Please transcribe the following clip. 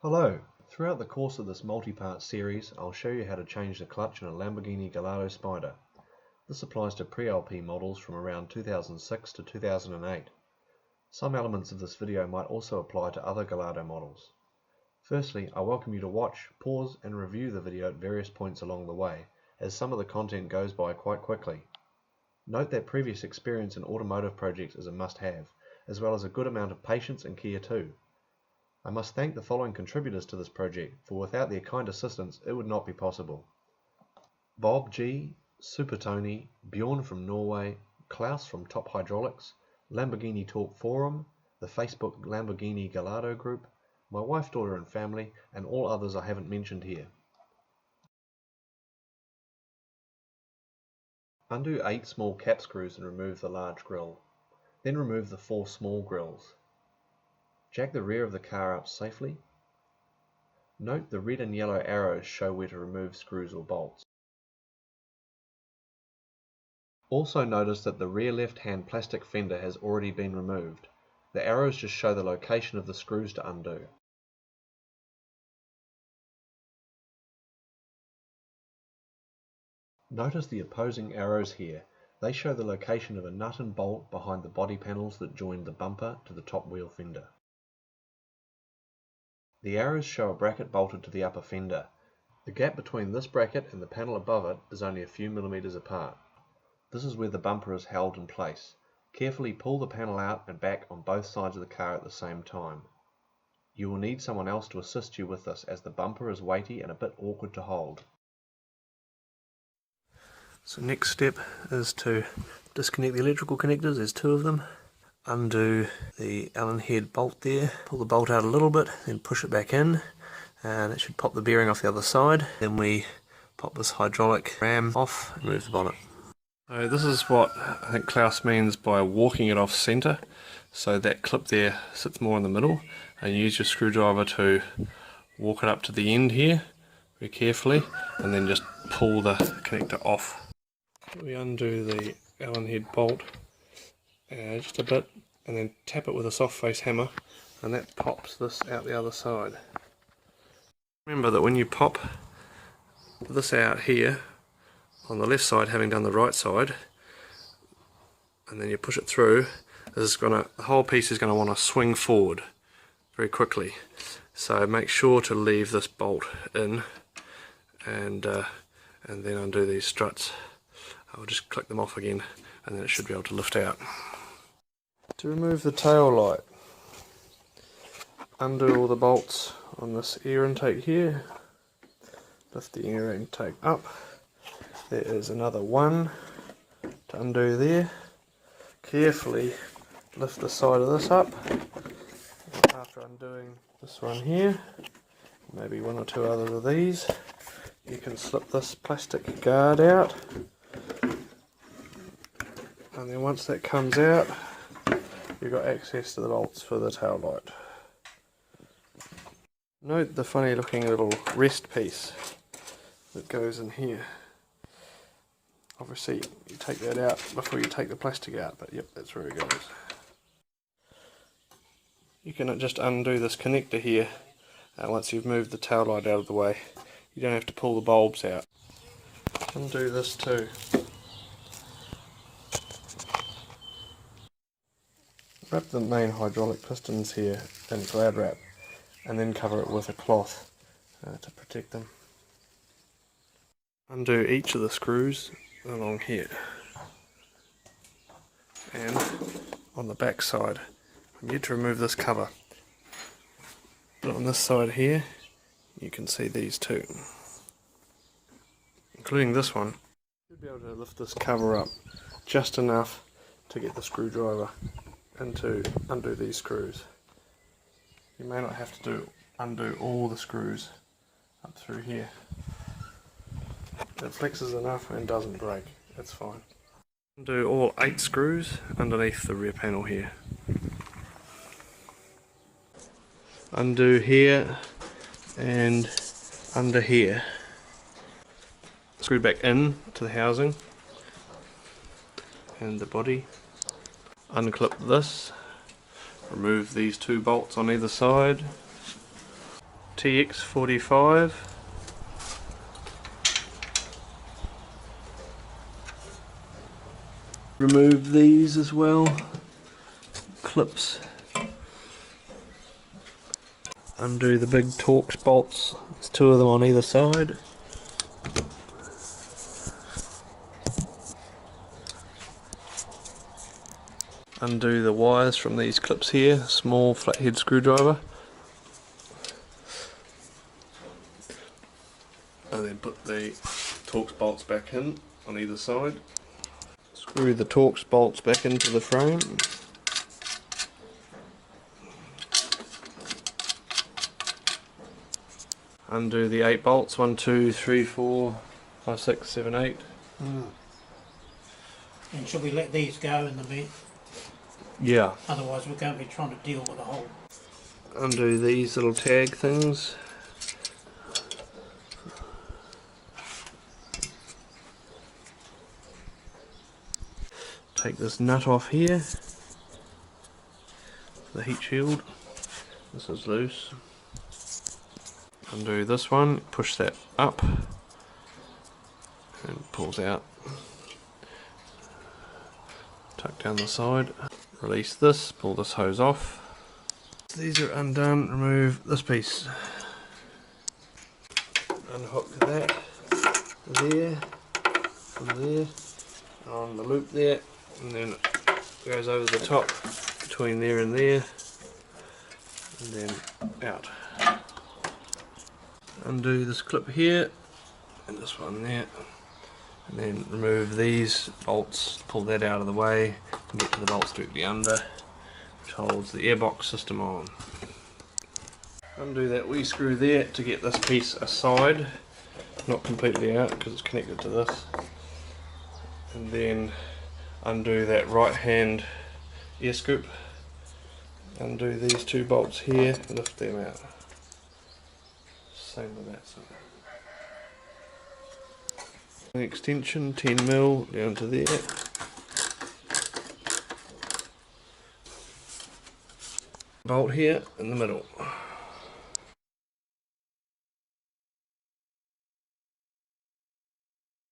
Hello! Throughout the course of this multi-part series, I'll show you how to change the clutch in a Lamborghini Gallardo Spyder. This applies to pre-LP models from around 2006 to 2008. Some elements of this video might also apply to other Gallardo models. Firstly, I welcome you to watch, pause and review the video at various points along the way, as some of the content goes by quite quickly. Note that previous experience in automotive projects is a must-have, as well as a good amount of patience and care too. I must thank the following contributors to this project, for without their kind assistance it would not be possible. Bob G, Super Tony, Bjorn from Norway, Klaus from Top Hydraulics, Lamborghini Talk Forum, the Facebook Lamborghini Gallardo group, my wife, daughter and family, and all others I haven't mentioned here. Undo 8 small cap screws and remove the large grille. Then remove the 4 small grilles. Jack the rear of the car up safely. Note the red and yellow arrows show where to remove screws or bolts. Also notice that the rear left-hand plastic fender has already been removed. The arrows just show the location of the screws to undo. Notice the opposing arrows here. They show the location of a nut and bolt behind the body panels that join the bumper to the top wheel fender. The arrows show a bracket bolted to the upper fender. The gap between this bracket and the panel above it is only a few millimeters apart. This is where the bumper is held in place. Carefully pull the panel out and back on both sides of the car at the same time. You will need someone else to assist you with this, as the bumper is weighty and a bit awkward to hold. So next step is to disconnect the electrical connectors. There's 2 of them. Undo the Allen head bolt there, pull the bolt out a little bit, then push it back in, and it should pop the bearing off the other side. Then we pop this hydraulic ram off and remove the bonnet. So this is what I think Klaus means by walking it off centre. So that clip there sits more in the middle, and you use your screwdriver to walk it up to the end here very carefully, and then just pull the connector off. We undo the Allen head bolt just a bit, and then tap it with a soft face hammer, and that pops this out the other side. Remember that when you pop this out here on the left side, having done the right side, and then you push it through, the whole piece is going to want to swing forward very quickly. So make sure to leave this bolt in, and then undo these struts. I'll just click them off again, and then it should be able to lift out. To remove the tail light, undo all the bolts on this air intake here, lift the air intake up. There is another one to undo there. Carefully lift the side of this up. After undoing this one here, maybe 1 or 2 others of these, you can slip this plastic guard out, and then once that comes out, you've got access to the bolts for the tail light. Note the funny looking little rest piece that goes in here. Obviously you take that out before you take the plastic out, but yep, that's where it goes. You can just undo this connector here once you've moved the tail light out of the way. You don't have to pull the bulbs out. Undo this too. Wrap the main hydraulic pistons here in Glad wrap, and then cover it with a cloth to protect them. Undo each of the screws along here, and on the back side. I'm yet to remove this cover, but on this side here you can see these 2, including this one. You'll be able to lift this cover up just enough to get the screwdriver and to undo these screws. You may not have to undo all the screws up through here. It flexes enough and doesn't break, that's fine. Undo all 8 screws underneath the rear panel here. Undo here and under here. Screw back in to the housing and the body. Unclip this, remove these 2 bolts on either side, TX45. Remove these as well, clips. Undo the big Torx bolts, there's 2 of them on either side. Undo the wires from these clips here, small flathead screwdriver. And then put the Torx bolts back in on either side. Screw the Torx bolts back into the frame. Undo the 8 bolts, 1, 2, 3, 4, 5, 6, 7, 8. And should we let these go in the bit? Yeah. Otherwise we're going to be trying to deal with the whole. Undo these little tag things. Take this nut off here, the heat shield. This is loose. Undo this one, push that up and pulls out. Tuck down the side. Release this, pull this hose off. These are undone, remove this piece. Unhook that there, from there, on the loop there, and then it goes over the top between there and there, and then out. Undo this clip here, and this one there, and then remove these bolts, pull that out of the way, and get to the bolts directly under, which holds the airbox system on. Undo that wee screw there to get this piece aside, not completely out because it's connected to this, and then undo that right hand air scoop, undo these 2 bolts here, lift them out. Same with that side. An extension 10mm down to there. Bolt here in the middle.